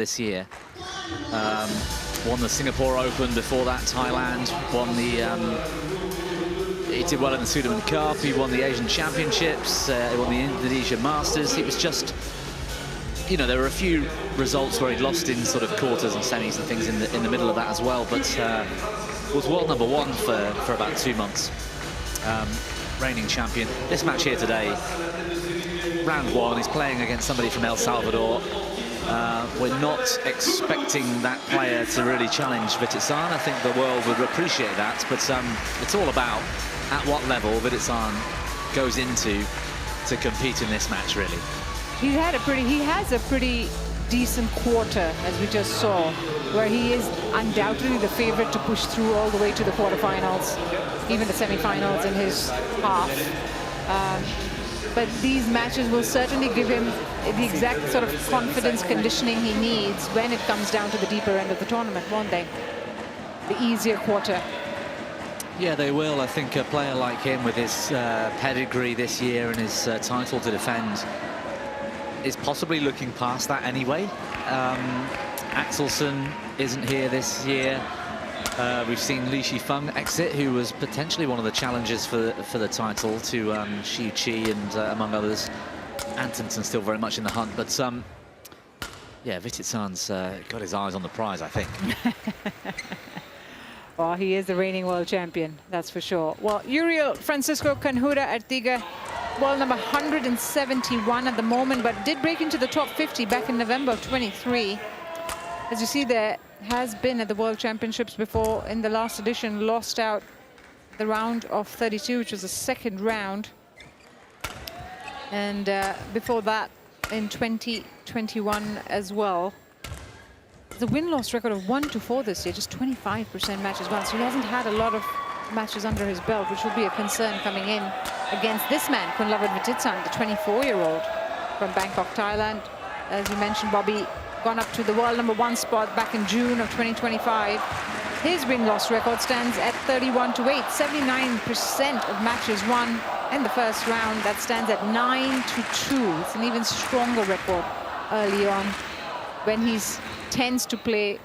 this year. Won the Singapore Open before that, Thailand, won the, he did well in the Sudirman Cup, he won the Asian Championships, he won the Indonesia Masters. It was just, you know, there were a few results where he lost in sort of quarters and semis and things in the middle of that as well, but was world #1 for about 2 months. Reigning champion. This match here today, round 1, he's playing against somebody from El Salvador. We're not expecting that player to really challenge Vitidsarn. I think the world would appreciate that, but it's all about at what level Vitidsarn goes into to compete in this match, really. He has a pretty decent quarter, as we just saw, where he is undoubtedly the favorite to push through all the way to the quarterfinals, even the semifinals in his half. But these matches will certainly give him the exact sort of confidence conditioning he needs when it comes down to the deeper end of the tournament, won't they? The easier quarter. Yeah, they will. I think a player like him with his pedigree this year and his title to defend is possibly looking past that anyway. Axelsen isn't here this year. We've seen Li Shifeng exit, who was potentially one of the challengers for the title to Xu Qi and among others. Antonsen still very much in the hunt, but yeah, Vitidsarn's got his eyes on the prize, I think. Well, he is the reigning world champion, that's for sure. Well, Uriel Francisco Canjura Artiga, world number 171 at the moment, but did break into the top 50 back in November of 23. As you see, there has been at the World Championships before. In the last edition, lost out the round of 32, which was the second round. And before that, in 2021 as well. The win-loss record of 1-4 this year, just 25% matches won. So he hasn't had a lot of matches under his belt, which will be a concern coming in against this man, Kunlavut Vitidsarn, the 24-year-old from Bangkok, Thailand. As you mentioned, Bobby, gone up to the world #1 spot back in June of 2025. His win-loss record stands at 31-8, 79% of matches won in the first round. That stands at 9-2. It's an even stronger record early on when he tends to play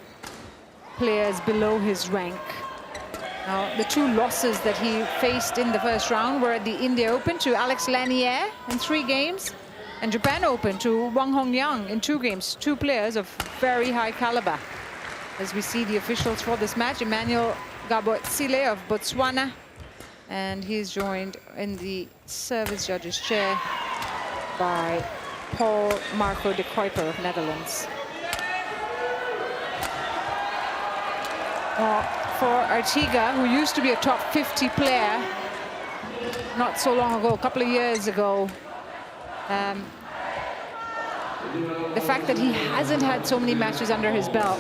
players below his rank. Now, the 2 losses that he faced in the first round were at the India Open to Alex Lanier in 3 games, and Japan Open to Wang Hongyang in 2 games. 2 players of very high caliber. As we see the officials for this match, Emmanuel Gabotsile of Botswana, and he's joined in the service judges chair by Paul Marco de Kuiper of Netherlands. For Artiga, who used to be a top 50 player not so long ago, a couple of years ago, the fact that he hasn't had so many matches under his belt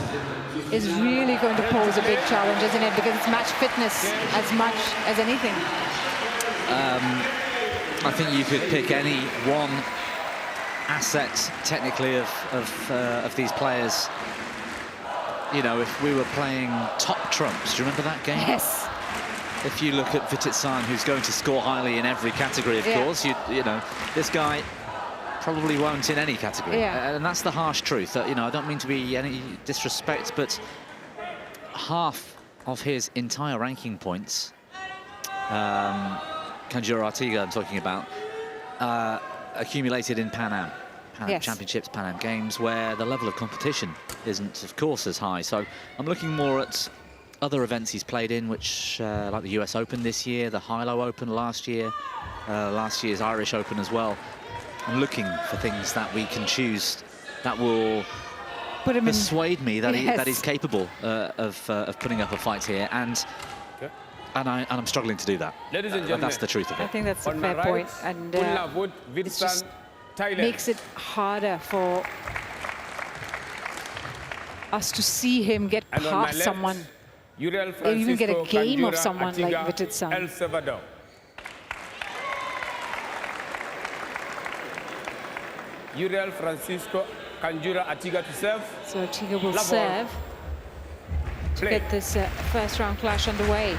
is really going to pose a big challenge, isn't it? Because it's match fitness as much as anything. I think you could pick any one asset technically of these players. You know, if we were playing top trumps, do you remember that game? Yes. If you look at Vitidsarn, who's going to score highly in every category, of course, you know, this guy probably won't in any category. And that's the harsh truth. You know, I don't mean to be any disrespect, but half of his entire ranking points, Canjura Artiga I'm talking about, accumulated in Pan Am Championships, Pan Am Games, where the level of competition isn't, of course, as high. So I'm looking more at other events he's played in, which like the US Open this year, the Hilo Open last year, last year's Irish Open as well. I'm looking for things that we can choose that will persuade me that that he's capable of putting up a fight here, and I'm struggling to do that. Ladies and gentlemen, that's the truth of it. I think that's a fair point, and it just makes it harder for us to see him get past someone, even get a game of someone like Vitidsarn. El Salvador. Uriel Francisco Canjura Artiga to serve. So Artiga will serve to get this first round clash underway.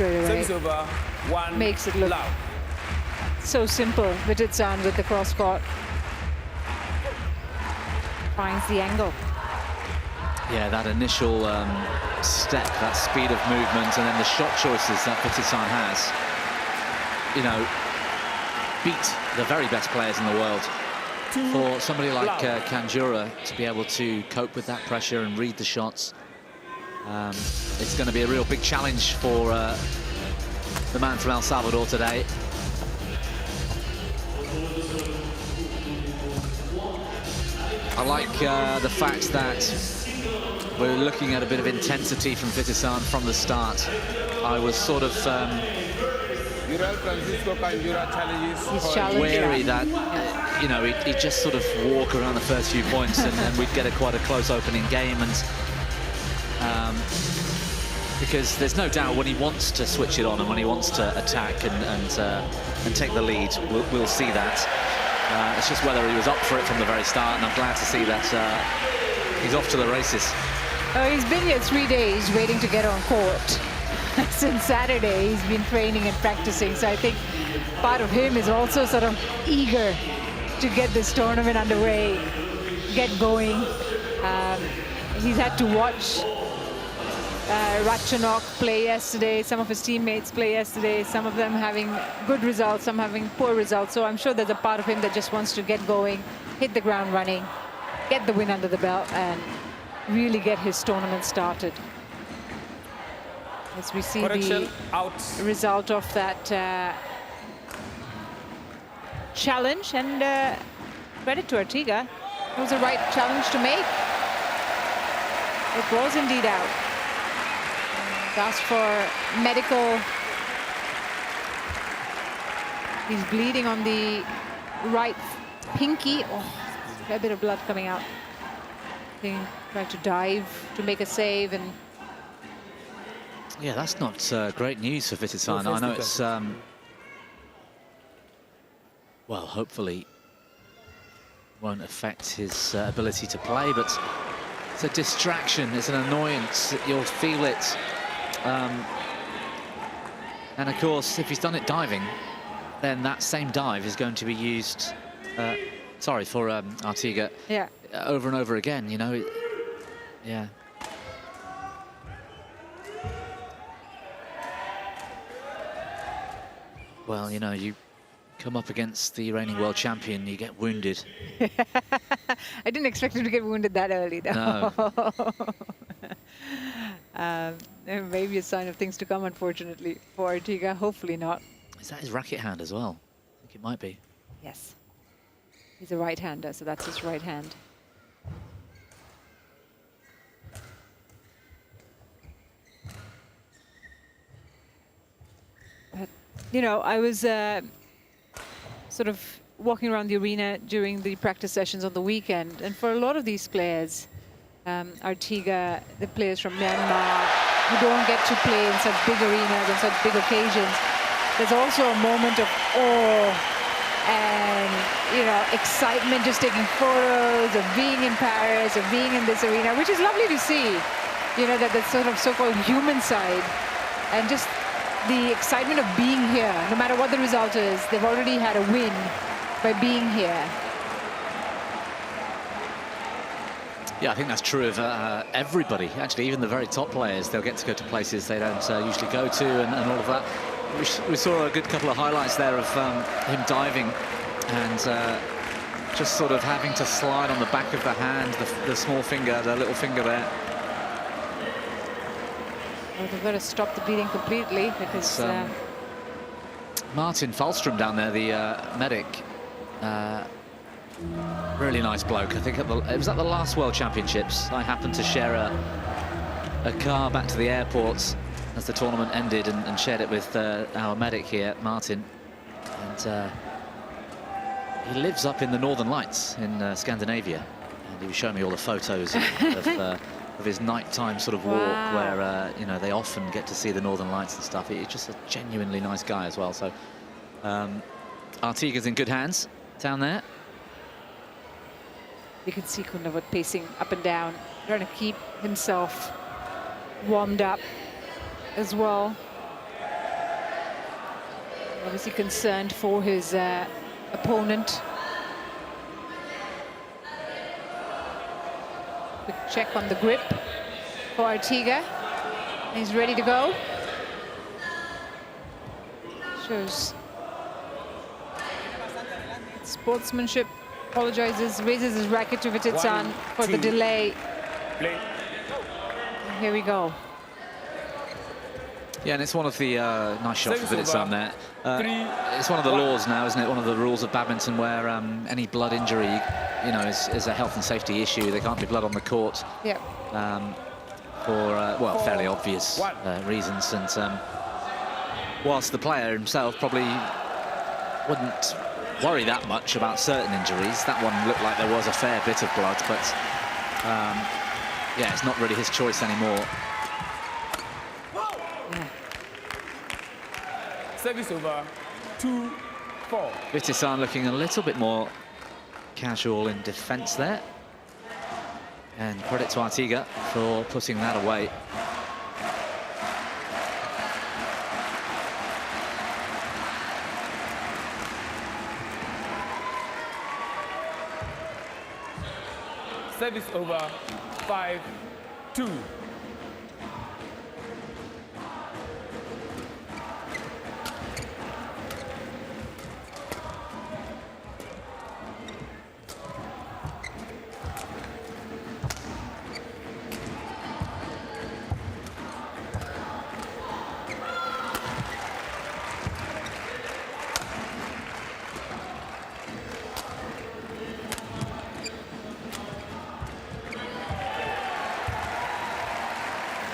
straight away. Service over, 1 Makes it look love. so simple. Vitidsarn with the cross court. Finds the angle. Yeah, that initial step, that speed of movement, and then the shot choices that Vitidsarn has, you know, beat the very best players in the world. For somebody like Canjura to be able to cope with that pressure and read the shots, it's going to be a real big challenge for the man from El Salvador today. I like the fact that we're looking at a bit of intensity from Vitidsarn from the start. I was sort of Uriel Francisco Canjura challenges. wary that, you know, he'd just sort of walk around the first few points and we'd get quite a close opening game. And because there's no doubt when he wants to switch it on and when he wants to attack and take the lead, we'll see that. It's just whether he was up for it from the very start, and I'm glad to see that he's off to the races. Oh, he's been here 3 days waiting to get on court. Since Saturday, he's been training and practicing. So I think part of him is also sort of eager to get this tournament underway, get going. He's had to watch Ratchanok play yesterday, some of his teammates play yesterday, some of them having good results, some having poor results. So I'm sure there's a part of him that just wants to get going, hit the ground running, get the win under the belt, and really get his tournament started. As we see the result of that challenge, and credit to Artiga. It was the right challenge to make. It was indeed out. Asked for medical. He's bleeding on the right pinky. Oh, a fair bit of blood coming out. He tried to dive to make a save, and yeah, that's not great news for Vitidsarn. I know it's well, hopefully won't affect his ability to play, but it's a distraction, it's an annoyance. You'll feel it. And of course, if he's done it diving, then that same dive is going to be used, for Artiga, yeah, over and over again, you know. Yeah. Well, you know, you come up against the reigning world champion, you get wounded. I didn't expect him to get wounded that early, though. No. Maybe a sign of things to come, unfortunately, for Artiga. Hopefully not. Is that his racket hand as well? I think it might be. Yes. He's a right-hander, so that's his right hand. But, you know, I was sort of walking around the arena during the practice sessions on the weekend, and for a lot of these players, Artiga, the players from Myanmar, who don't get to play in such big arenas and such big occasions, there's also a moment of awe and, you know, excitement, just taking photos of being in Paris, of being in this arena, which is lovely to see, you know, that sort of so-called human side, and just the excitement of being here. No matter what the result is, they've already had a win by being here. Yeah, I think that's true of everybody. Actually, even the very top players, they'll get to go to places they don't usually go to, and all of that. We saw a good couple of highlights there of him diving and just sort of having to slide on the back of the hand, the small finger, the little finger there. Well, they've got to stop the bleeding completely, because Martin Falstrom down there, the medic, really nice bloke. I think it was at the last World Championships. I happened to share a car back to the airport as the tournament ended, and shared it with our medic here, Martin. And he lives up in the Northern Lights in Scandinavia, and he was showing me all the photos of his nighttime sort of walk, where you know, they often get to see the Northern Lights and stuff. He's just a genuinely nice guy as well. So Artiga's in good hands down there. You can see Kunlavut pacing up and down, trying to keep himself warmed up as well. Obviously concerned for his opponent. Quick check on the grip for Artiga. He's ready to go. Shows sportsmanship. Apologizes, raises his racket to Vitidsarn for the delay. Play. Here we go. Yeah, and it's one of the nice shots for Vitidsarn there. It's one of the laws now, isn't it? One of the rules of badminton where any blood injury, you know, is a health and safety issue. There can't be blood on the court. Yeah. For well, fairly obvious reasons. And whilst the player himself probably wouldn't worry that much about certain injuries, that one looked like there was a fair bit of blood, but yeah, it's not really his choice anymore. Service over 2-4. Vitidsarn looking a little bit more casual in defence there. And credit to Artiga for putting that away. Service over 5-2.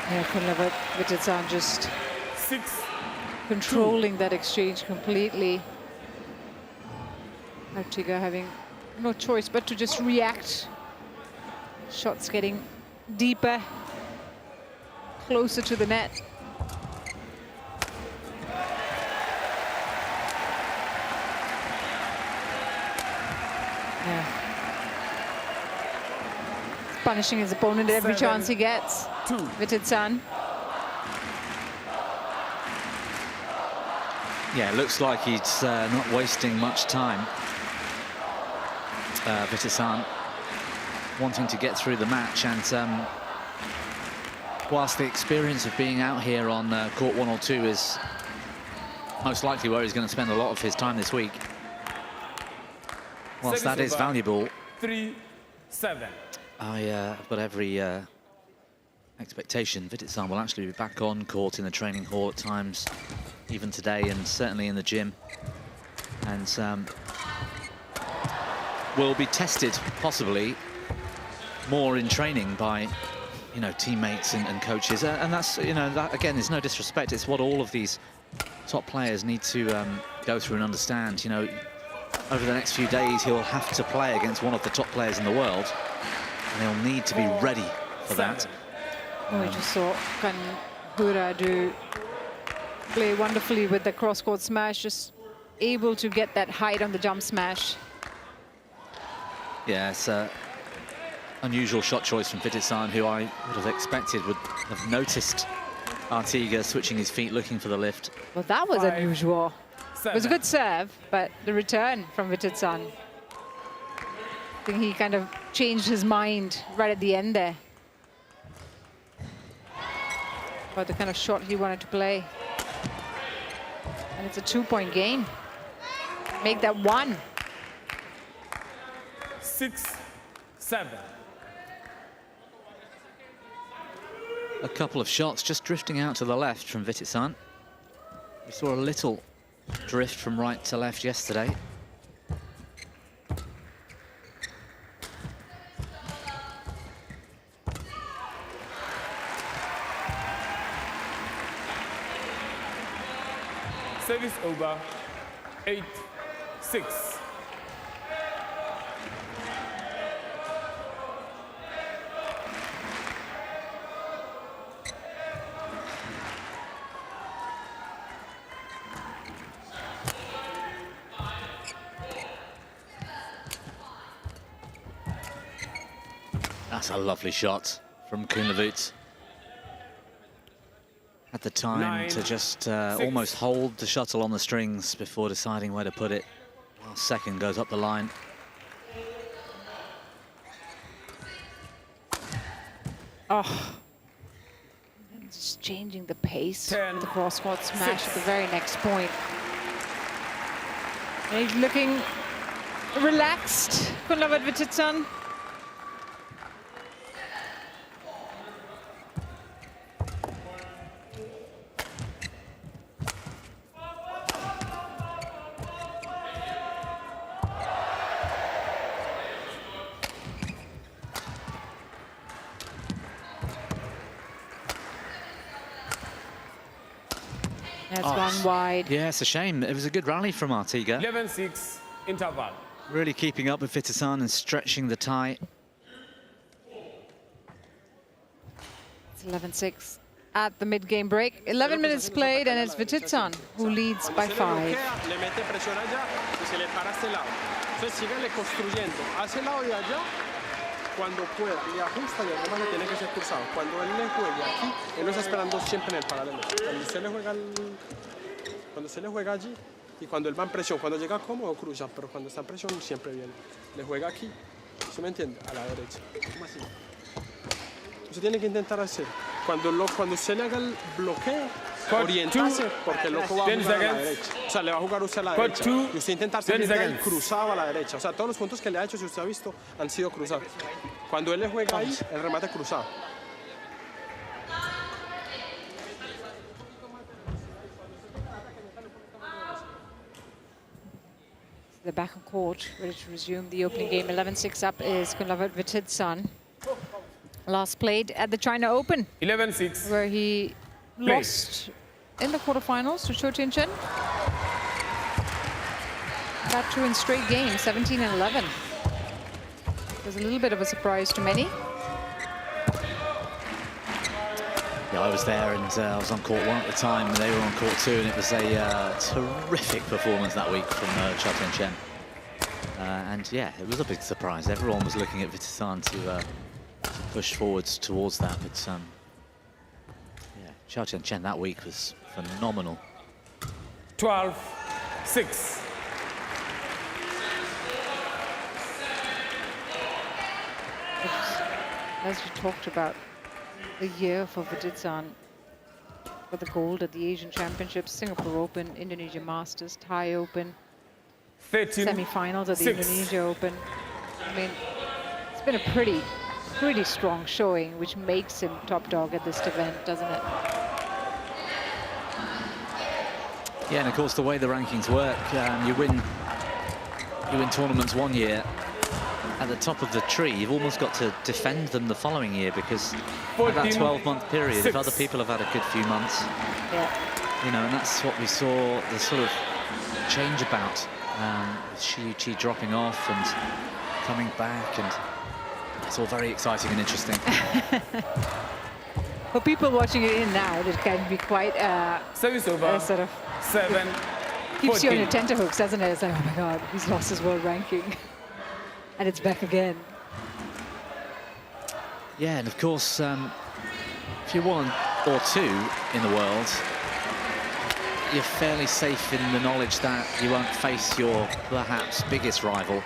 Yeah, Kunlavut Vitidsarn just 6-2. controlling that exchange completely. Artiga having no choice but to just react. Shots getting deeper, closer to the net. Yeah. Punishing his opponent every chance he gets. Vitidsarn. Yeah, it looks like he's not wasting much time. Vitidsarn wanting to get through the match, and whilst the experience of being out here on court 1 or 2 is most likely where he's going to spend a lot of his time this week, whilst that is valuable, 3-7. I've got every expectation Vitidsarn will actually be back on court in the training hall at times, even today, and certainly in the gym, and will be tested possibly more in training by, you know, teammates and coaches, and that's, you know, that again is no disrespect. It's what all of these top players need to go through and understand. You know, over the next few days he'll have to play against one of the top players in the world, and he'll need to be ready for that. We just saw Canjura play wonderfully with the cross-court smash, just able to get that height on the jump smash. Yeah, it's an unusual shot choice from Vitidsarn, who I would have expected would have noticed Artiga switching his feet, looking for the lift. Well, that was unusual. It was a good serve, but the return from Vitidsarn, I think he kind of changed his mind right at the end there about the kind of shot he wanted to play. And it's a 2-point game. Make that 1. 6-7. A couple of shots just drifting out to the left from Vitidsarn. We saw a little drift from right to left yesterday. Service over 8-6. That's a lovely shot from Kunlavut. Had the time to just almost hold the shuttle on the strings before deciding where to put it. Last second goes up the line. Oh. And just changing the pace of the cross-court smash at the very next point. And he's looking relaxed, Kunlavut Vitidsarn. That's gone wide. Yeah, it's a shame. It was a good rally from Artiga. 11-6 interval. Really keeping up with Vitidsarn and stretching the tie. It's 11-6 at the mid-game break. 11 minutes played, and it's Vitidsarn who leads by 5. Cuando pueda, le ajusta y además le tiene que ser cruzado. Cuando él le juegue aquí, él no está esperando siempre en el paralelo. Cuando se le juega allí y cuando él va en presión, cuando llega cómodo cruza, pero cuando está en presión siempre viene. Le juega aquí, ¿se me entiende? A la derecha. ¿Cómo así? Usted tiene que intentar hacer. Cuando se le haga el bloqueo, orientarse, porque el loco va a jugar a la derecha. O sea, le va a jugar usted a la derecha. Y usted intentar seguir cruzado a la derecha. O sea, todos los puntos que le ha hecho, si usted ha visto, han sido cruzados. Cuando él le juega ahí, el remate cruzado. The back of court, ready to resume the opening game. 11-6 up is Kunlavut Vitidsarn. Last played at the China Open. 11-6. Where he lost in the quarterfinals to Chotianchen. That 2 in straight games, 17 and 11. It was a little bit of a surprise to many. Yeah, I was there, and I was on court 1 at the time, and they were on court 2, and it was a terrific performance that week from Chotianchen. And yeah, it was a big surprise. Everyone was looking at Vitidsarn to push forwards towards that, but yeah, Chotianchen that week was phenomenal. 12-6. As we talked about, the year for Vitidsarn, for the gold at the Asian Championships, Singapore Open, Indonesia Masters, Thai Open, semi-finals at the Indonesia Open. I mean, it's been a pretty strong showing, which makes him top dog at this event, doesn't it? Yeah, and of course the way the rankings work, you win tournaments one year at the top of the tree. You've almost got to defend them the following year, because of that 12-month period, if other people have had a good few months, you know, and that's what we saw the sort of change about with Shiuchi dropping off and coming back, and it's all very exciting and interesting. For people watching it in now, it can be quite Service over. a sort of 7. keeps you on your tenterhooks, doesn't it? It's like, oh my God, he's lost his world ranking. And it's back again. Yeah, and of course, if you're 1 or 2 in the world, you're fairly safe in the knowledge that you won't face your perhaps biggest rival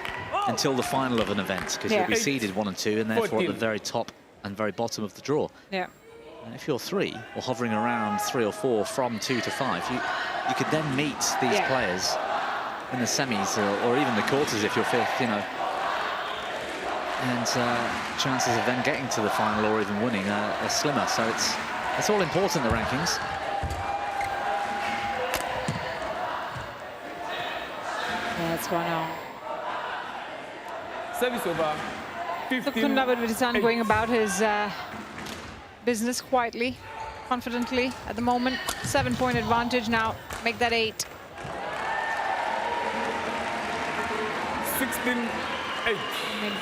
until the final of an event, because you'll be seeded 1 and 2, and therefore at the very top and very bottom of the draw. Yeah. And if you're 3, or hovering around 3 or 4 from 2 to 5, you could then meet these players in the semis or even the quarters if you're 5th, you know. And chances of them getting to the final or even winning are slimmer. So it's all important, the rankings. Yeah, it's gone on. Service over. So Kunlavut Vitidsarn going about his business quietly, confidently at the moment. 7-point advantage now. Make that 8. 16-8. I mean,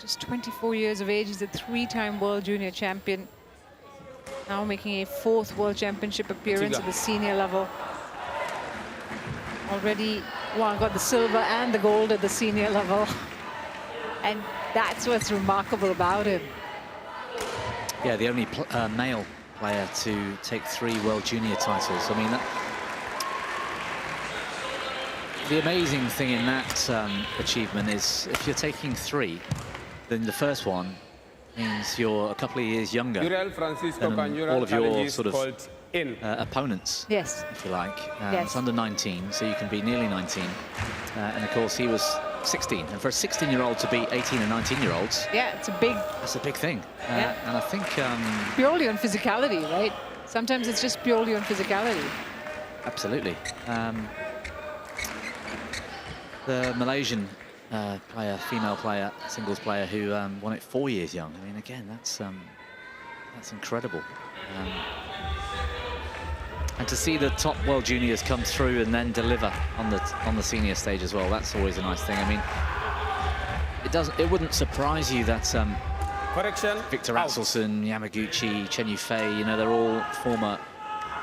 just 24 years of age. He's a 3-time world junior champion. Now making a 4th world championship appearance at the senior level. Already got the silver and the gold at the senior level. And that's what's remarkable about him. Yeah, the only male player to take 3 World Junior titles. I mean, the amazing thing in that achievement is if you're taking 3, then the first one means you're a couple of years younger Uriel Francisco than Canjura all of your Artiga sort of called in. opponents, Yes. if you like. Yes. It's under 19, so you can be nearly 19. And of course, he was 16. And for a 16-year-old to beat 18 and 19-year-olds, Yeah, it's a big, that's a big thing. Yeah. And I think... purely on physicality, right? Sometimes it's just purely on physicality. absolutely. The Malaysian player, female player, singles player, who won it 4 years young. I mean, again, that's incredible. And to see the top World Juniors come through and then deliver on the senior stage as well, that's always a nice thing. I mean, it wouldn't surprise you that Correction. Victor out. Axelsen, Yamaguchi, Chen Yufei, you know, they're all former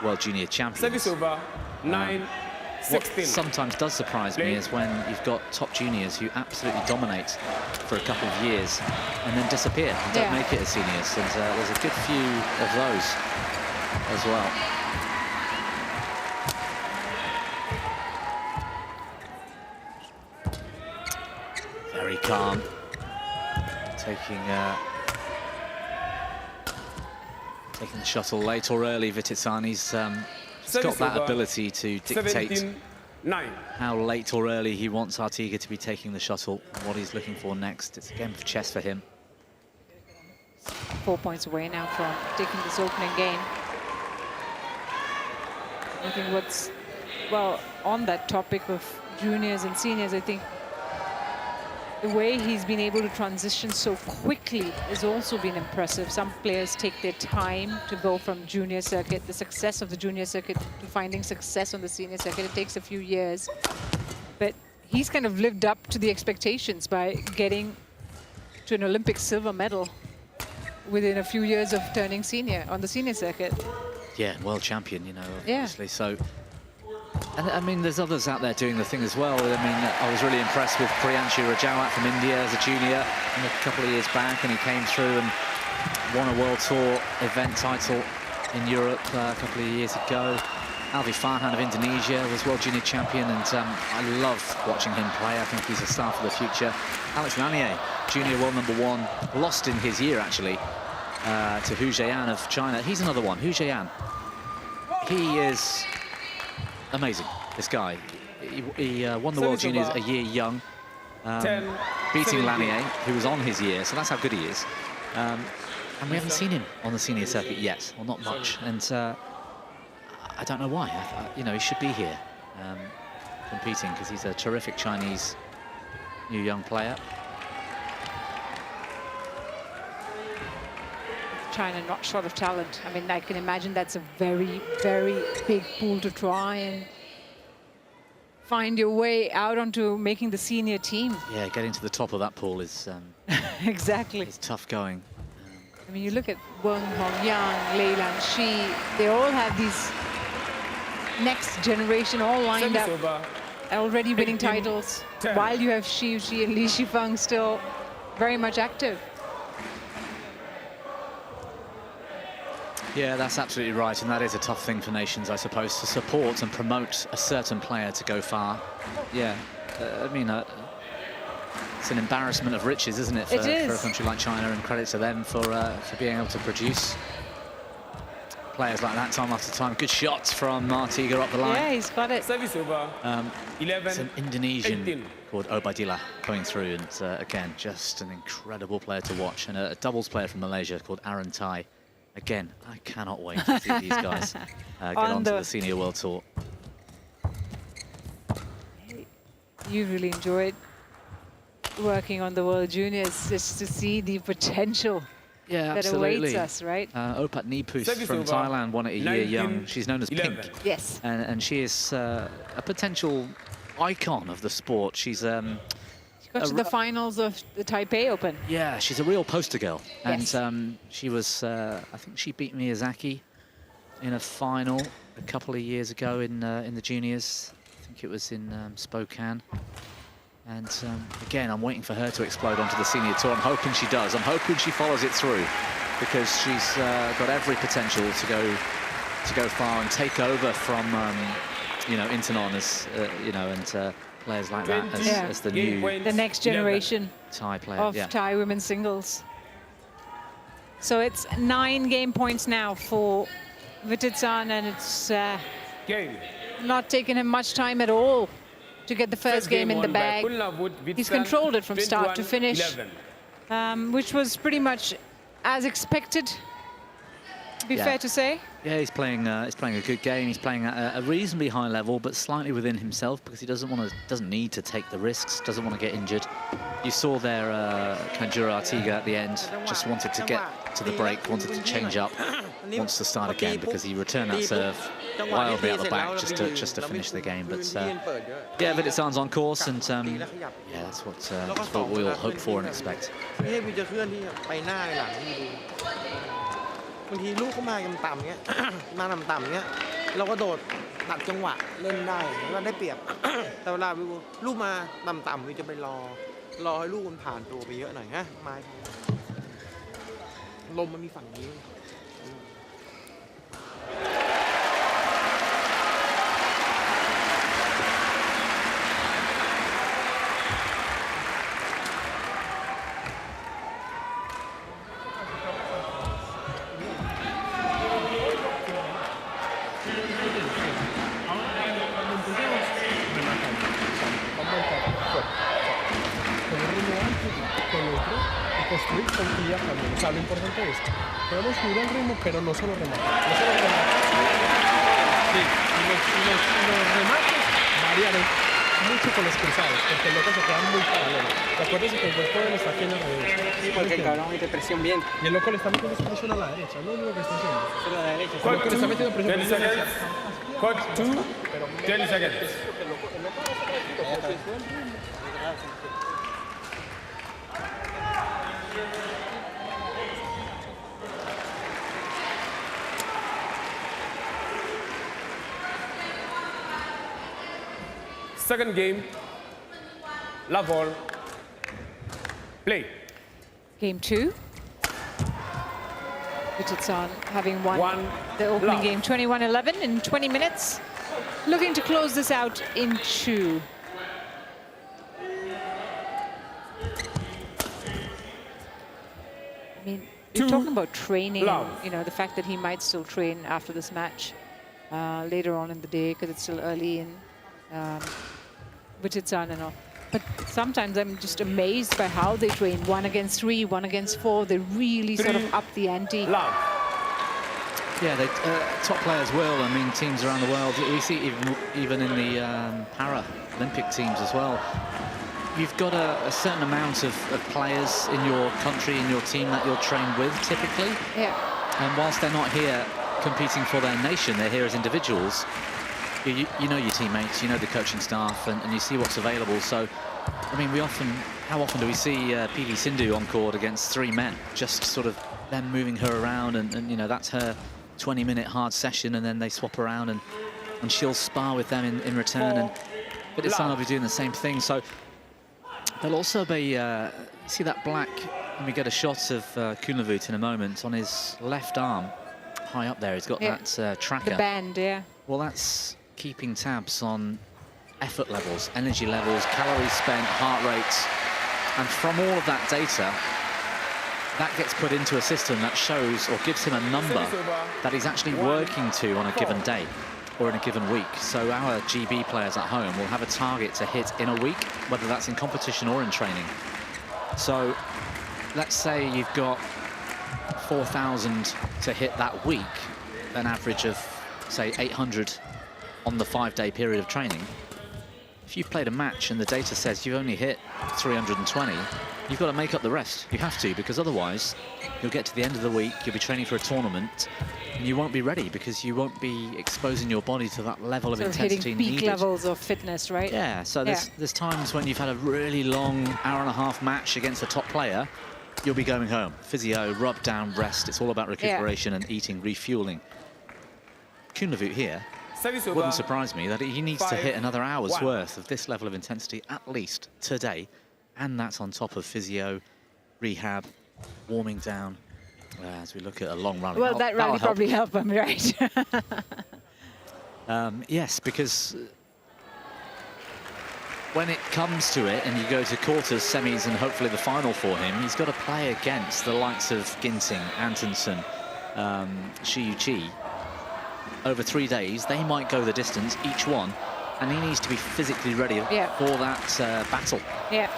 World Junior champions. Service over. 9-16. What sometimes does surprise me is when you've got top juniors who absolutely dominate for a couple of years and then disappear and don't make it as seniors. And there's a good few of those as well. Very calm, taking the shuttle late or early. Vitidsarn, he's got that ability to dictate 17-9. how late or early he wants Artiga to be taking the shuttle and what he's looking for next. It's a game of chess for him. 4 points away now from taking this opening game. I think what's, well, on that topic of juniors and seniors, I think the way he's been able to transition so quickly has also been impressive. Some players take their time to go from junior circuit, the success of the junior circuit, to finding success on the senior circuit. It takes a few years. But he's kind of lived up to the expectations by getting to an Olympic silver medal within a few years of turning senior on the senior circuit. Yeah, world champion, you know, Yeah. obviously. So, and I mean, there's others out there doing the thing as well. I mean, I was really impressed with Priyanshu Rajawat from India as a junior a couple of years back, and he came through and won a World Tour event title in Europe a couple of years ago. Alvi Farhan of Indonesia was World Junior Champion, and I love watching him play. I think he's a star for the future. Alex Lanier, Junior World #1, lost in his year, actually, to Hu Zheyan of China. He's another one, Hu Zheyan. He is amazing, this guy. He won the World Juniors a year young, beating Lanier, who was on his year, so that's how good he is. And we haven't seen him on the senior circuit yet, or not much. And I don't know why. You know, he should be here competing, because he's a terrific Chinese new young player. China not short of talent. I mean, I can imagine that's a very, very big pool to try and find your way out onto making the senior team. Yeah, getting to the top of that pool is Exactly. it's tough going. I mean, you look at Weng Hongyang, Lei Lanxi, they all have these next generation all lined up, already winning titles, while you have Xi Yuqi and Li Shifeng still very much active. Yeah, that's absolutely right, and that is a tough thing for nations, I suppose, to support and promote a certain player to go far. Yeah, I mean, it's an embarrassment of riches, isn't it, for a country like China, and credit to them for being able to produce players like that time after time. Good shots from Artiga up the line. Yeah, he's got it. Service over. 11. It's an Indonesian 18. called Obadillah going through, and again, just an incredible player to watch, and a doubles player from Malaysia called Aaron Tai. Again, I cannot wait to see these guys get onto the Senior World Tour. You really enjoyed working on the World Juniors, just to see the potential that awaits us, right? Opat Nipus from Thailand won it a year young. She's known as Pink. Yes. And she is a potential icon of the sport. She's She got to the finals of the Taipei Open. yeah, she's a real poster girl. Yes. And she was, I think she beat Miyazaki in a final a couple of years ago in the juniors. I think it was in Spokane. And again, I'm waiting for her to explode onto the senior tour. I'm hoping she does. I'm hoping she follows it through. because she's got every potential to go far and take over from you know, Internon as you know, and players like that as the next generation Thai player of Thai women's singles. So it's 9 game points now for Vitidsarn, and it's not taken him much time at all to get the first game in the bag. He's controlled it from start to finish, which was pretty much as expected, to be fair to say. Yeah, he's playing a good game. He's playing at a reasonably high level, but slightly within himself, because he doesn't need to take the risks, doesn't want to get injured. You saw there Canjura Artiga at the end, just wanted to get to the break, wanted to change up, wants to start again, because he returned that serve wildly out the back just to finish the game. But yeah, Vitidsarn's on course, and yeah, that's what we all hope for and expect. บางทีลูกเขามาต่ำๆเงี้ย มาต่ำๆเงี้ยเราก็โดดตัดจังหวะเล่นได้เราได้เปรียบ แต่เวลาลูกมาต่ำๆวิจะไปรอให้ลูกมันผ่านตัวไปเยอะหน่อยฮะไม้ลมมันมีฝั่งนี้ Construir tranquilidad también. O sea, lo importante es, podemos subir el ritmo, pero no solo rematar. No solo rematar. Sí, y los remates varían mucho con los cruzados, porque el loco se queda muy paralelo. Acuérdense que el cuerpo de él está aquí en la derecha. Sí, porque el cabrón mete presión bien. Y el loco le está metiendo presión a la derecha, no es lo que está haciendo. Solo a la derecha. El loco le está metiendo presión a la derecha. Coach 2, 10 seconds. Second game, love ball, play. Game 2. Vitidsarn having won the opening game 21-11 in 20 minutes. Looking to close this out in 2. I mean, you're talking about training, you know, the fact that he might still train after this match later on in the day, because it's still early in Vitidsarn and all. But sometimes I'm just amazed by how they train. 1 against 3, 1 against 4. They really sort of up the ante. Yeah, top players will. I mean, teams around the world. We see even in the Paralympic teams as well. You've got a certain amount of players in your country, in your team that you'll train with, typically. Yeah. And whilst they're not here competing for their nation, they're here as individuals. You know your teammates, you know the coaching staff, and you see what's available. So, I mean, how often do we see PV Sindhu on court against 3 men, just sort of them moving her around, and you know, that's her 20-minute hard session, and then they swap around, and she'll spar with them in return, and Vitidsarn will be doing the same thing. So there'll also be, see that black, when we get a shot of Kunlavut in a moment, on his left arm, high up there, he's got that tracker. The band, yeah. Well, that's keeping tabs on effort levels, energy levels, calories spent, heart rates. And from all of that data, that gets put into a system that shows or gives him a number that he's actually working to on a given day or in a given week. So our GB players at home will have a target to hit in a week, whether that's in competition or in training. So let's say you've got 4,000 to hit that week, an average of, say, 800 on the 5-day period of training. If you've played a match and the data says you've only hit 320, you've got to make up the rest. You have to, because otherwise you'll get to the end of the week, you'll be training for a tournament, and you won't be ready because you won't be exposing your body to that level of intensity needed. Hitting peak levels of fitness, right? Yeah, so there's times when you've had a really long hour-and-a-half match against a top player, you'll be going home. Physio, rub down, rest. It's all about recuperation and eating, refueling. Kunlavut here, wouldn't surprise me that he needs to hit another hour's worth of this level of intensity at least today, and that's on top of physio, rehab, warming down. As we look at a long rally. Well, that rally probably helped him, right? Yes, because when it comes to it and you go to quarters, semis and hopefully the final for him, he's got to play against the likes of Ginting, Antonsen, Shi over 3 days. They might go the distance, each one, and he needs to be physically ready for that battle. Yeah.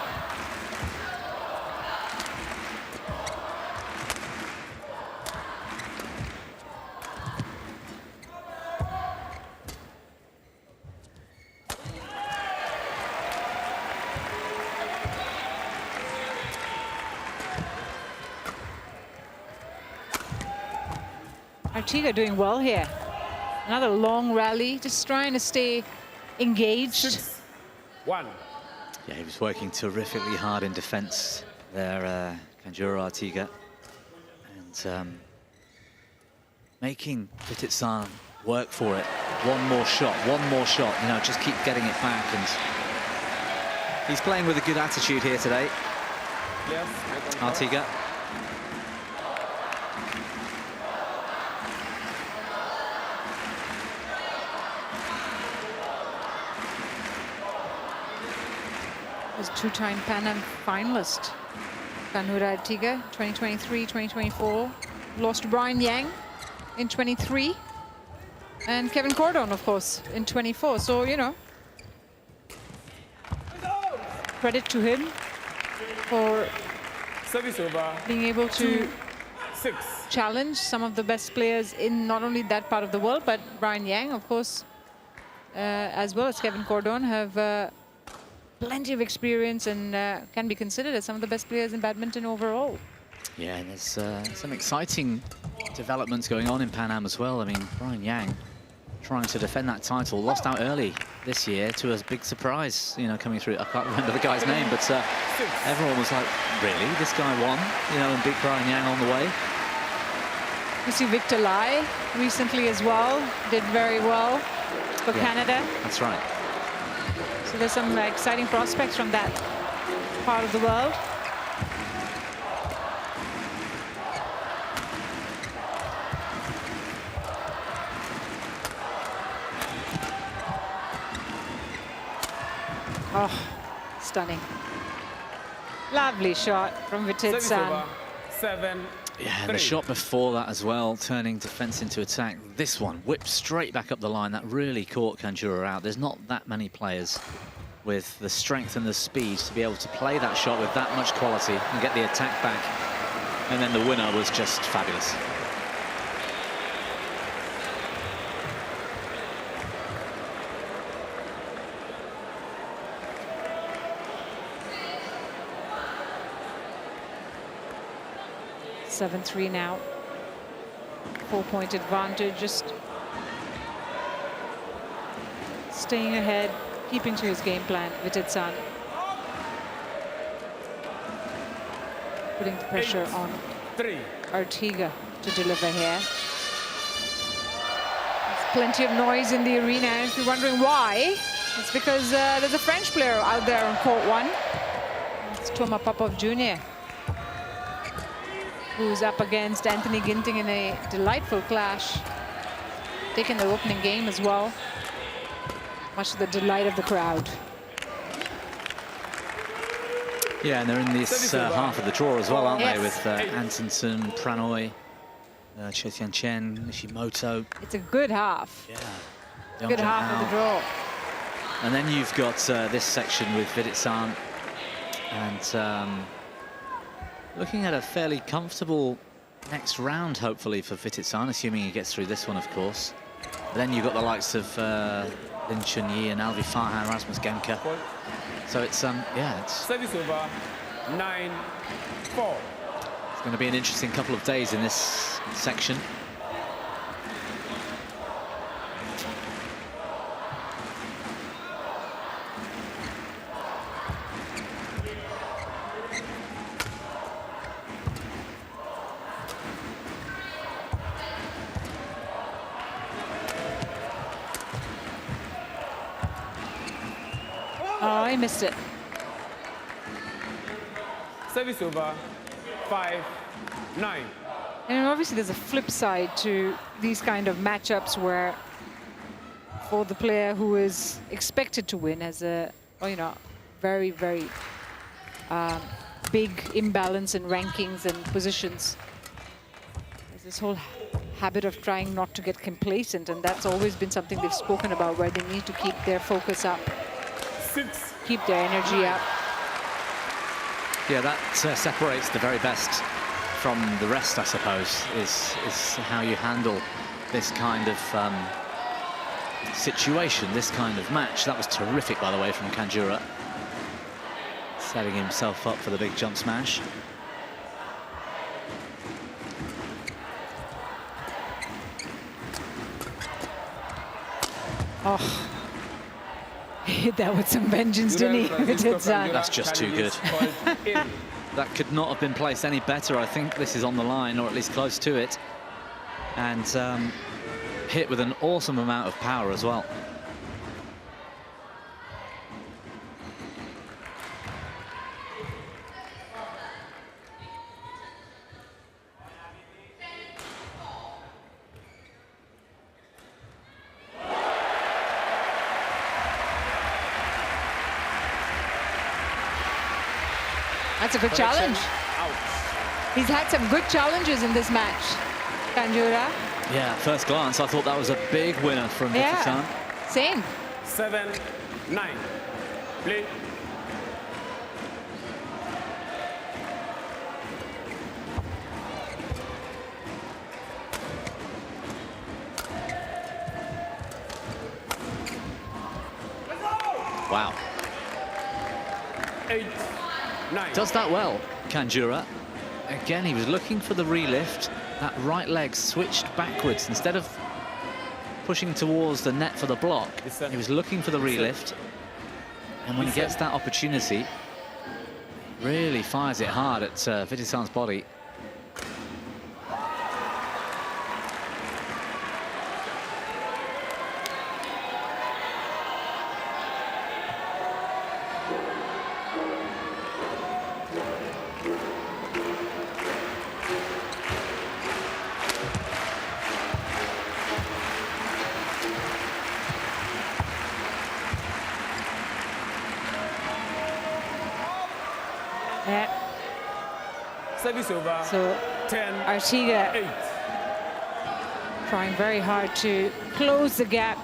Artiga doing well here. Another long rally, just trying to stay engaged. 6-1. Yeah, he was working terrifically hard in defense there, Canjura Artiga. And making Vitidsarn work for it. One more shot, you know, just keep getting it back. And he's playing with a good attitude here today, Yes. Artiga. Was two-time Pan Am finalist. Canjura Artiga, 2023, 2024. Lost to Brian Yang in 23. And Kevin Cordon, of course, in 24. So, you know, credit to him for Service over. being able to 6. challenge some of the best players in not only that part of the world, but Brian Yang, of course, as well as Kevin Cordon, have plenty of experience and can be considered as some of the best players in badminton overall. Yeah, and there's some exciting developments going on in Pan Am as well. I mean, Brian Yang trying to defend that title, lost out early this year to a big surprise, you know, coming through. I can't remember the guy's name, but everyone was like, really? This guy won? You know, and beat Brian Yang on the way. You see Victor Lai recently as well, did very well for Canada. That's right. So there's some exciting prospects from that part of the world. Oh, stunning. Lovely shot from Service Vitidsarn. over. 7. Yeah, and the shot before that as well, turning defense into attack. This one whipped straight back up the line. That really caught Canjura out. There's not that many players with the strength and the speed to be able to play that shot with that much quality and get the attack back. And then the winner was just fabulous. Seven-three now. 4-point advantage, just staying ahead, keeping to his game plan, Vitidsarn. Putting the pressure on 3. Artiga to deliver here. There's plenty of noise in the arena. If you're wondering why, it's because there's a French player out there on court 1. It's Thomas Popov Jr., who's up against Anthony Ginting in a delightful clash. Taking the opening game as well, much to the delight of the crowd. Yeah, and they're in this half of the draw as well, aren't Yes. they? With Antonsen, Pranoy, Chetian Chen, Nishimoto. It's a good half. Yeah. Good half of the draw. And then you've got this section with Vitidsarn and looking at a fairly comfortable next round, hopefully, for Vitidsarn, assuming he gets through this one, of course. But then you've got the likes of Lin Chunyi and Alvi Farhan, Rasmus Gemke. So it's, yeah, it's Service over. 9-4. going to be an interesting couple of days in this section. Oh, he missed it. Service over. 5-9. And obviously there's a flip side to these kind of matchups where for the player who is expected to win has a, well, you know, very, very big imbalance in rankings and positions. There's this whole habit of trying not to get complacent, and that's always been something they've spoken about, where they need to keep their focus up, keep their energy up. Yeah, that separates the very best from the rest, I suppose, is how you handle this kind of situation, this kind of match. That was terrific, by the way, from Canjura, setting himself up for the big jump smash. Oh, he hit that with some vengeance, didn't he? Vitidsarn. That's just too good. That could not have been placed any better. I think this is on the line, or at least close to it. And hit with an awesome amount of power as well. That's a good challenge. He's had some good challenges in this match, Canjura. Yeah, at first glance, I thought that was a big winner from Vitidsarn. Same. 7-9. Play. Wow. 8-9. Does that well, Canjura. Again, he was looking for the relift. That right leg switched backwards. Instead of pushing towards the net for the block, he was looking for the relift. And when he gets that opportunity, really fires it hard at Vitidsarn's body. Service over. So 10, Artiga 8. trying very hard to close the gap.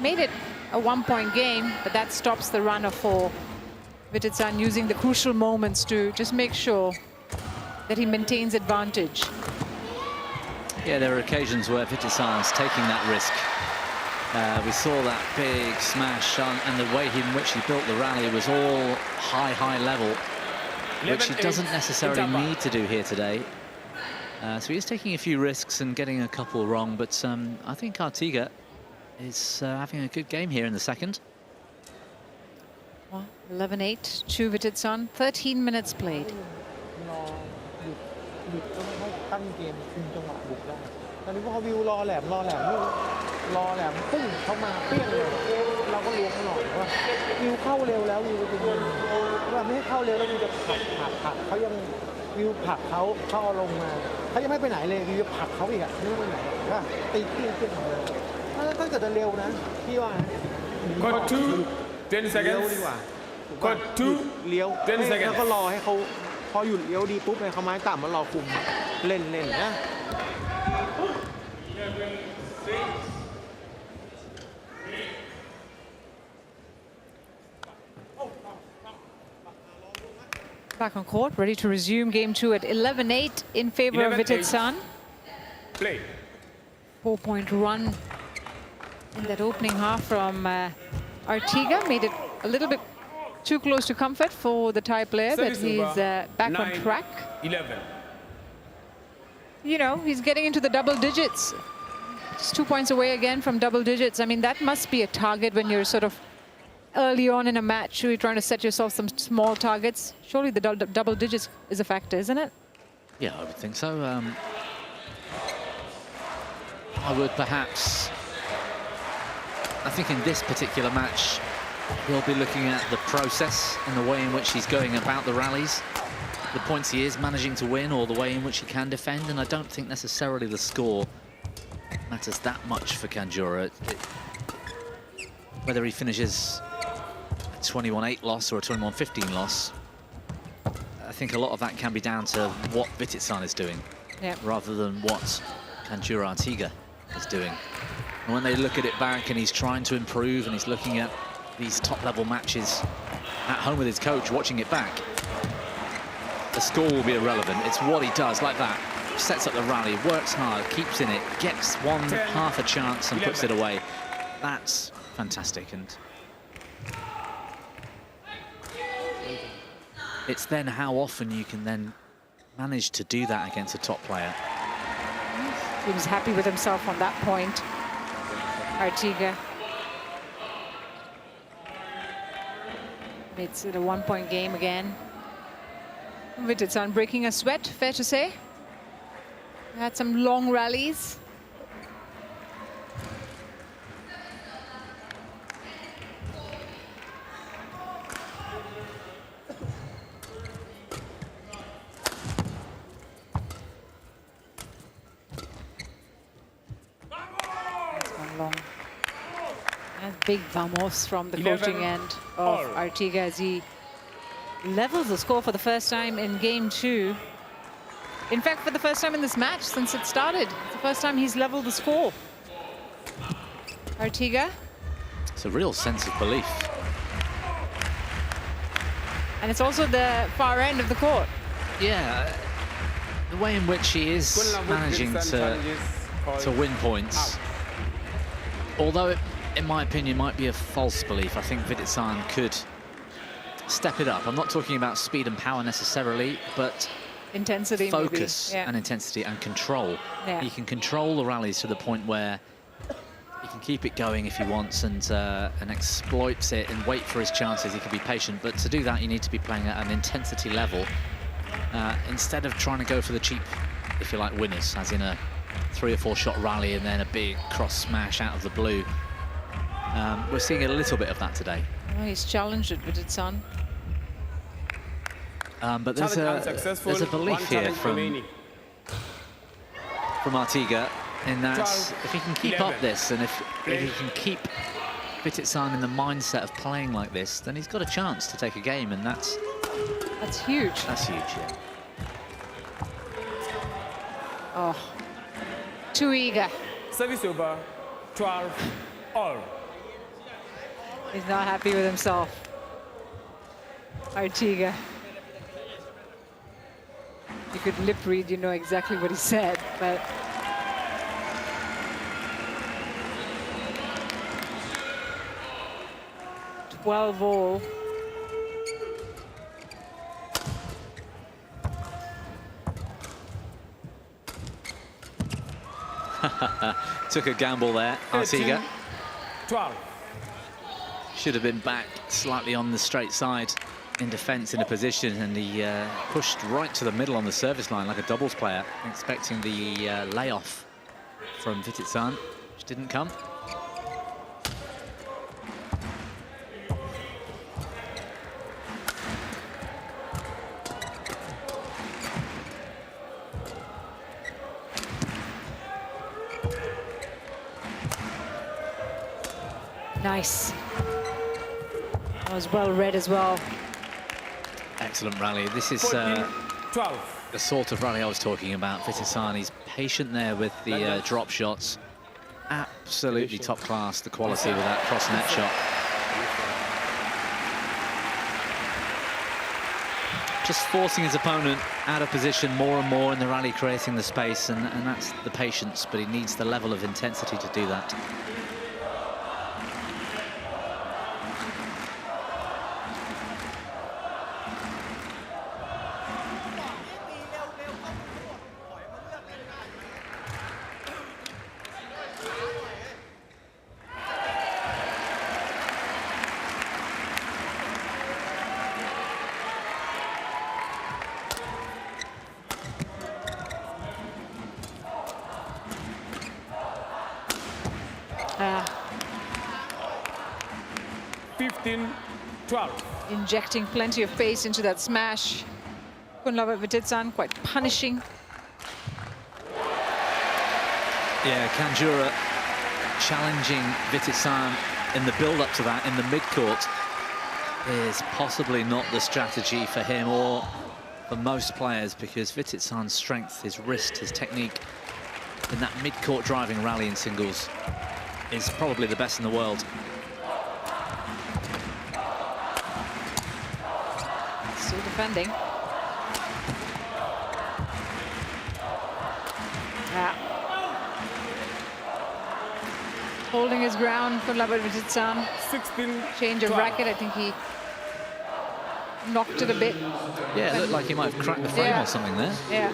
Made it a one-point game, but that stops the runner for Vitidsarn, using the crucial moments to just make sure that he maintains advantage. Yeah, there are occasions where Vitidsarn's taking that risk. We saw that big smash on, and the way in which he built the rally was all high level, which he doesn't necessarily need to do here today. So he's taking a few risks and getting a couple wrong, but I think Artiga is having a good game here in the second. Well, 11-8 to Vitidsarn, 13 minutes played. ตั้งเกมคุมจังหวะบุกได้ตอนนี้พอวิวรอแหลมปุ้งเข้ามาเปี้ยงเลยเราก็ล้วงหน่อยว่าวิวเข้าเร็วแล้ววิวจะยิงว่าไม่ให้เข้าเร็วแล้ววิวจะผลักเขายังวิวผลักเขาเอาลงมาเขายังไม่ไปไหนเลยวิวจะผลักเขาอีกอ่ะไม่ไปไหนว่าตีเปี้ยงเลยถ้าเกิดจะเร็วนะพี่ว่า Cut 2, 10 seconds. เลี้ยวดีกว่า Cut 2, เลี้ยว 10 seconds. แล้วก็รอให้เขาพอหยุดเลี้ยวดีปุ๊บเลยเขาไม้ต่ำมารอคุมเล่นนะ Back on court, ready to resume game 2 at 11-8 in favor of Vitidsarn. Play. 4-point run in that opening half from Artiga. Made it a little bit too close to comfort for the Thai player, but he's back on track. 11. You know, he's getting into the double digits. Just 2 points away again from double digits. I mean, that must be a target when you're sort of early on in a match. You're trying to set yourself some small targets. Surely the double digits is a factor, isn't it? Yeah, I would think so. I would perhaps... I think in this particular match, we'll be looking at the process and the way in which he's going about the rallies. the points he is managing to win or the way in which he can defend, and I don't think necessarily the score matters that much for Canjura. Whether he finishes a 21-8 loss or a 21-15 loss, I think a lot of that can be down to what Vitidsarn is doing, rather than what Canjura Artiga is doing. And when they look at it back and he's trying to improve and he's looking at these top-level matches at home with his coach, watching it back, the score will be irrelevant. It's what he does, like that. Sets up the rally, works hard, keeps in it, gets half a chance and puts it away. That's fantastic. And it's then how often you can then manage to do that against a top player. He was happy with himself on that point, Artiga. It's a one-point game again. Vitidsarn breaking a sweat, fair to say. Had some long rallies. Long. And big vamos from the coaching end of Artiga as he levels the score for the first time in game 2. In fact, for the first time in this match since it started. It's the first time he's leveled the score. Artiga. It's a real sense of belief. And it's also the far end of the court. Yeah, the way in which he is managing to win points. Although it, in my opinion, might be a false belief, I think Vitidsarn could step it up. I'm not talking about speed and power necessarily, but intensity, focus and intensity and control. He can control the rallies to the point where he can keep it going if he wants and exploits it and wait for his chances. He can be patient, but to do that, you need to be playing at an intensity level instead of trying to go for the cheap, if you like, winners, as in a 3 or 4 shot rally and then a big cross smash out of the blue. We're seeing a little bit of that today. Well, he's challenged it, Vitidsarn. But there's a belief here from Artiga in that if he can keep up this and if he can keep Vitidsarn in the mindset of playing like this, then he's got a chance to take a game, and that's huge. That's huge, yeah. Oh, too eager. Service over, 12-all. He's not happy with himself. Artiga. You could lip read, you know exactly what he said, but... all. Took a gamble there, Artiga. 12. Should have been back slightly on the straight side in defence in a position, and he pushed right to the middle on the service line like a doubles player, expecting the layoff from Vitidsarn, which didn't come. Nice. That was well read as well. Excellent rally. This is the sort of rally I was talking about. Vitidsarn, he's patient there with the drop shots. Absolutely top class, the quality with that cross net shot. Just forcing his opponent out of position more and more in the rally, creating the space, and that's the patience, but he needs the level of intensity to do that. Injecting plenty of pace into that smash. Kunlavut Vitidsarn, quite punishing. Yeah, Canjura challenging Vitidsarn in the build-up to that in the mid-court is possibly not the strategy for him or for most players, because Vitidsarn's strength, his wrist, his technique in that mid-court driving rally in singles is probably the best in the world. Still defending. Yeah. Holding his ground for Kunlavut Vitidsarn. 16. Change of racket. I think he knocked it a bit. Yeah, it looked like he might have cracked the frame or something there. Yeah.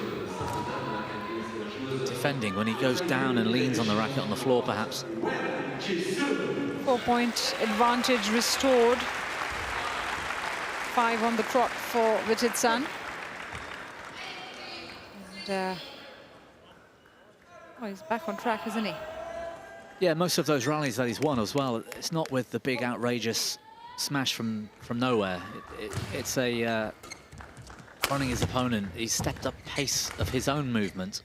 Defending when he goes down and leans on the racket on the floor, perhaps. 4-point advantage restored. 5 on the trot for Vitidsarn. And, oh, he's back on track, isn't he? Yeah, most of those rallies that he's won as well, it's not with the big outrageous smash from nowhere. It's a running his opponent. He's stepped up pace of his own movement,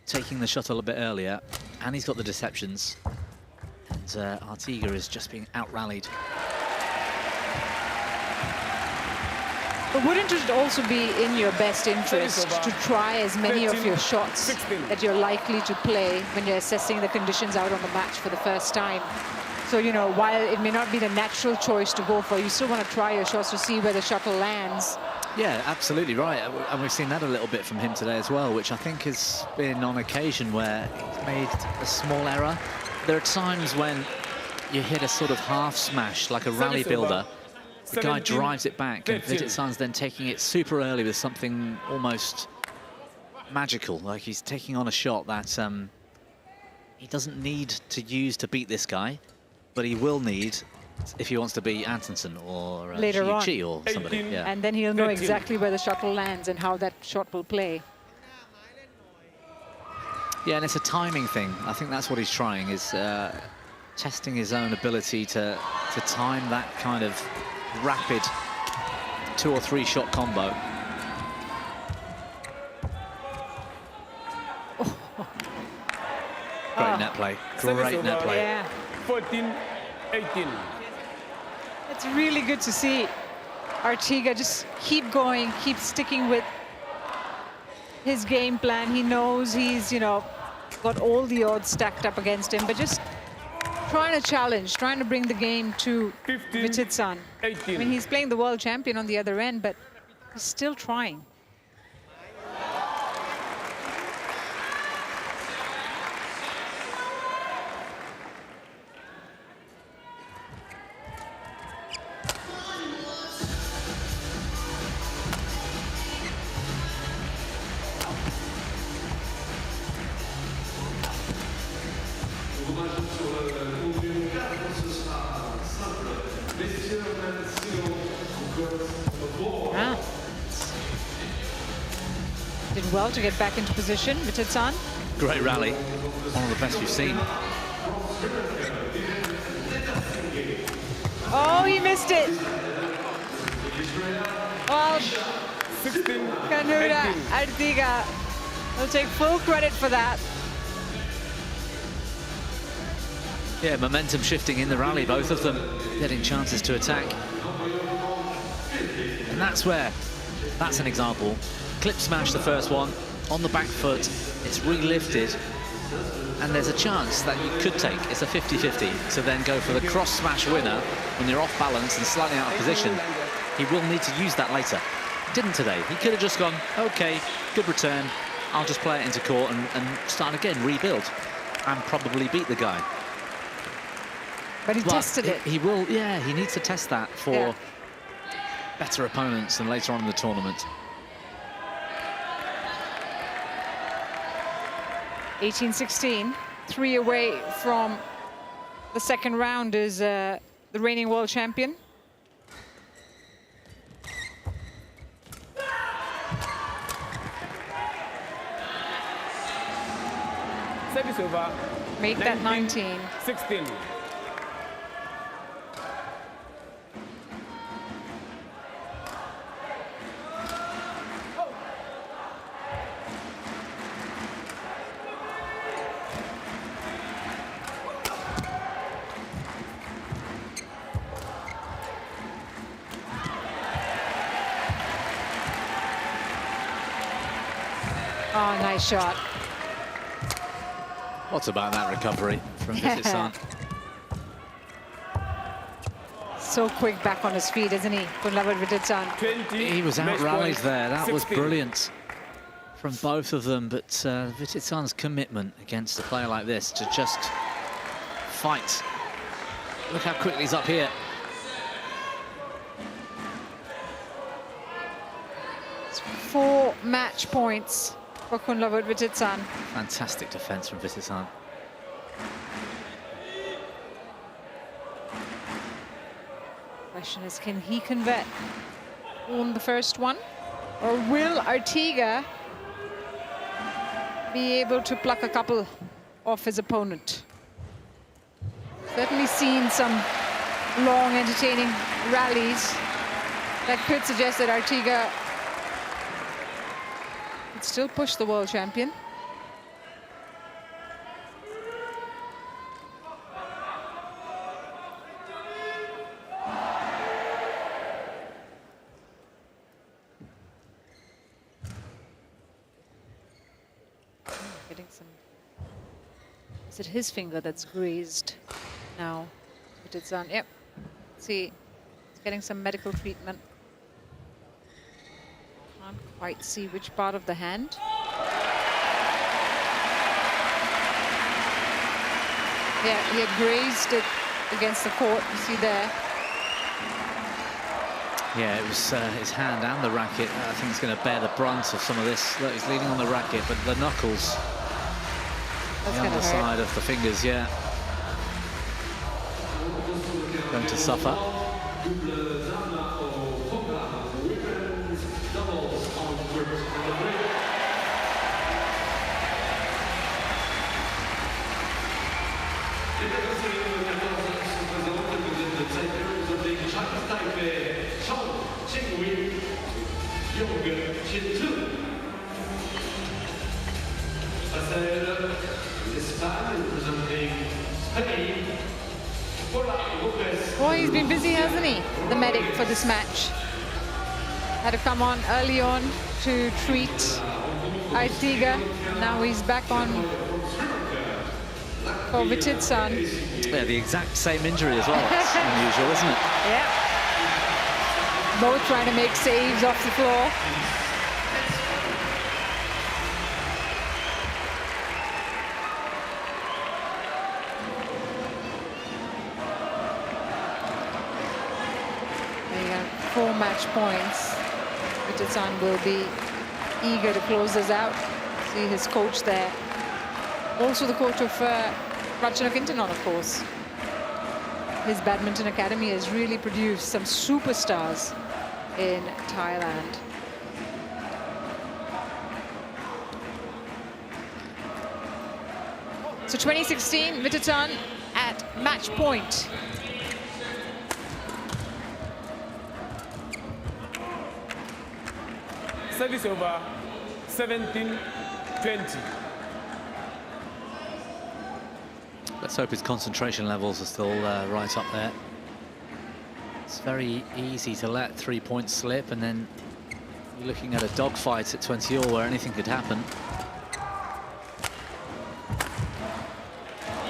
taking the shuttle a bit earlier, and he's got the deceptions. And Artiga is just being out-rallied. But wouldn't it also be in your best interest to try as many of your shots that you're likely to play when you're assessing the conditions out on the match for the first time? So, you know, while it may not be the natural choice to go for, you still want to try your shots to see where the shuttle lands. Yeah, absolutely right. And we've seen that a little bit from him today as well, which I think has been on occasion where he's made a small error. There are times when you hit a sort of half smash, like a rally builder. The guy drives it back, and Vitidsarn's then taking it super early with something almost magical, like he's taking on a shot that he doesn't need to use to beat this guy, but he will need if he wants to beat Antonsen or later on or somebody. Yeah. And then he'll know exactly where the shuttle lands and how that shot will play. Yeah, and it's a timing thing. I think that's what he's trying, is testing his own ability to time that kind of rapid 2 or 3 shot combo. Great net play. Great net play. Yeah. 14-18. It's really good to see Artiga just keep going, keep sticking with his game plan. He knows he's, you know, got all the odds stacked up against him, but just trying to challenge, trying to bring the game to Vitidsarn. I mean, he's playing the world champion on the other end, but he's still trying. Did well to get back into position, Vitidsarn. Great rally, one of the best we've seen. Oh, he missed it. Well, Canjura Artiga will take full credit for that. Yeah, momentum shifting in the rally, both of them getting chances to attack. And that's an example. Clip smash the first one, on the back foot, it's re-lifted, and there's a chance that you could take, it's a 50-50, to then go for the cross smash winner when you're off balance and slightly out of position. He will need to use that later. Didn't today. He could have just gone, okay, good return, I'll just play it into court and start again, rebuild, and probably beat the guy. But he tested it. He will, yeah, he needs to test that for better opponents and later on in the tournament. 18-16, 3 away from the second round is the reigning world champion. Service over. Make that 19. 16. Nice shot. What about that recovery from Vitidsarn? So quick back on his feet, isn't he? Kunlavut Vitidsarn. He was out-rallied there. That was brilliant from both of them, but Vitidsarn's commitment against a player like this to just fight. Look how quickly he's up here. It's 4 match points for Kunlavut Vitidsarn. Fantastic defense from Vitidsarn. Question is, can he convert on the first one? Or will Artiga be able to pluck a couple off his opponent? Certainly seen some long, entertaining rallies that could suggest that Artiga could still push the world champion. Getting some... Is it his finger that's grazed now? Vitidsarn, yep. See, he's getting some medical treatment. Can't quite see which part of the hand. Yeah, he had grazed it against the court, you see there. Yeah, it was his hand and the racket. I think he's going to bear the brunt of some of this. Look, he's leaning on the racket, but the knuckles, That's the underside of the fingers, yeah, going to suffer. Boy, he's been busy, hasn't he? The medic for this match. Had to come on early on to treat Artiga. Now he's back on for Vitidsarn. Yeah, the exact same injury as well. It's unusual, isn't it? Yeah. Both trying to make saves off the floor. There you go, 4 match points. Vitidsarn will be eager to close this out. See his coach there. Also the coach of Ratchanakintanon, of course. His badminton academy has really produced some superstars in Thailand. So 2016, Vitidsarn at match point. Service over 17-20. Let's hope his concentration levels are still right up there. It's very easy to let 3 points slip, and then you're looking at a dogfight at 20-all where anything could happen.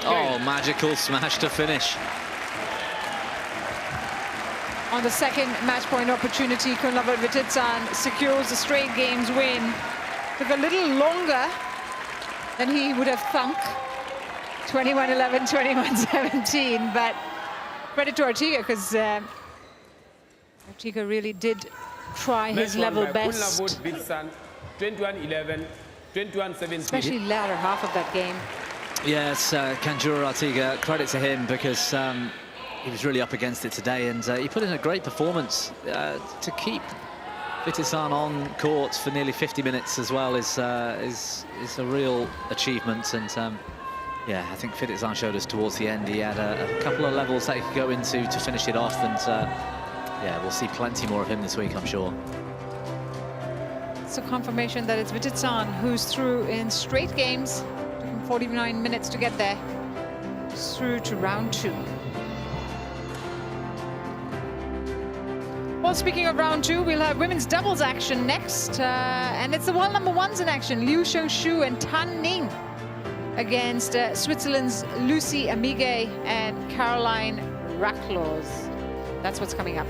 Oh, magical smash to finish. On the second match point opportunity, Kunlavut Vitidsarn secures the straight games win. Took a little longer than he would have thunk. 21-11, 21-17, but credit to Artiga, because Artiga really did try his level best. Kunlavut Vitidsarn, 21-11, 21-17. Especially latter half of that game. Yes, Canjura Artiga, credit to him, because he was really up against it today, and he put in a great performance. To keep Vitidsarn on court for nearly 50 minutes as well is a real achievement. And yeah, I think Vitidsarn showed us towards the end he had a couple of levels that he could go into to finish it off, and yeah, we'll see plenty more of him this week, I'm sure. It's a confirmation that it's Vitidsarn who's through in straight games. Took him 49 minutes to get there. Through to round 2. Well, speaking of round 2, we'll have women's doubles action next. And it's the world number 1s in action, Liu Xingshu and Tan Ning, against Switzerland's Lucy Amige and Caroline Raclaus. That's what's coming up.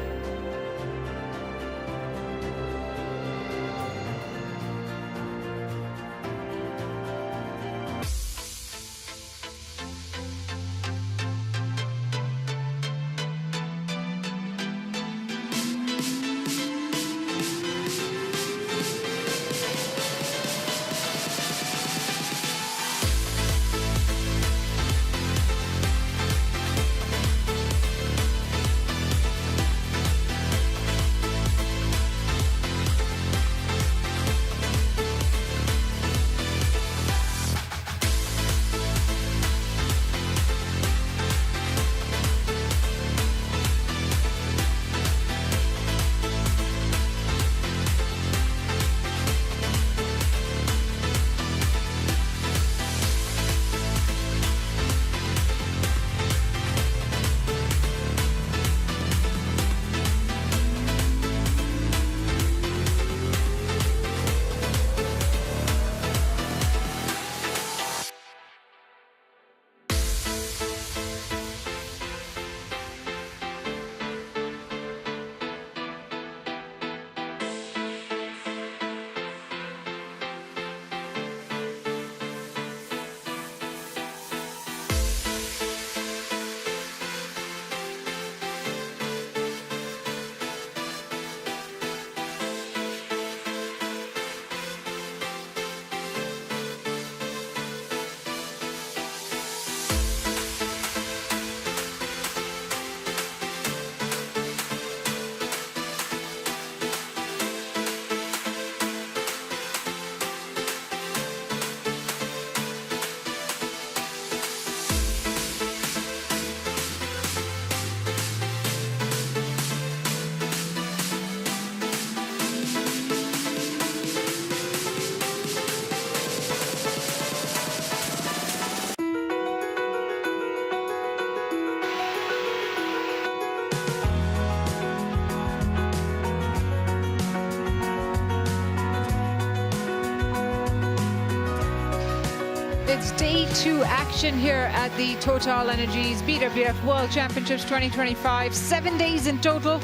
It's day 2 action here at the TotalEnergies BWF World Championships 2025. 7 days in total,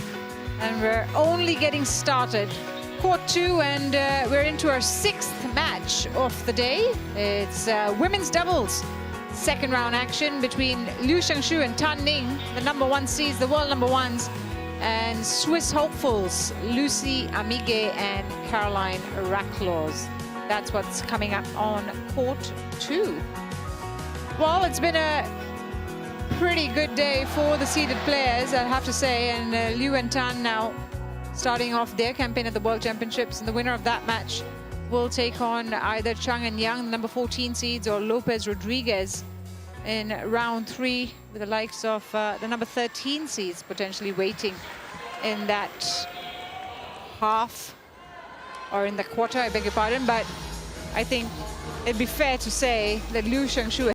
and we're only getting started. Court 2, and we're into our 6th match of the day. It's women's doubles. Second round action between Liu Xingshu and Tan Ning, the number 1 seeds, the world number 1s, and Swiss hopefuls Lucy Amige and Caroline Raclaus. That's what's coming up on court 2. Well, it's been a pretty good day for the seeded players, I have to say, and Liu and Tan now starting off their campaign at the World Championships, and the winner of that match will take on either Chang and Yang, the number 14 seeds, or Lopez Rodriguez in round 3, with the likes of the number 13 seeds potentially waiting in that half, or in the quarter, I beg your pardon. But I think it'd be fair to say that Liu Xingshu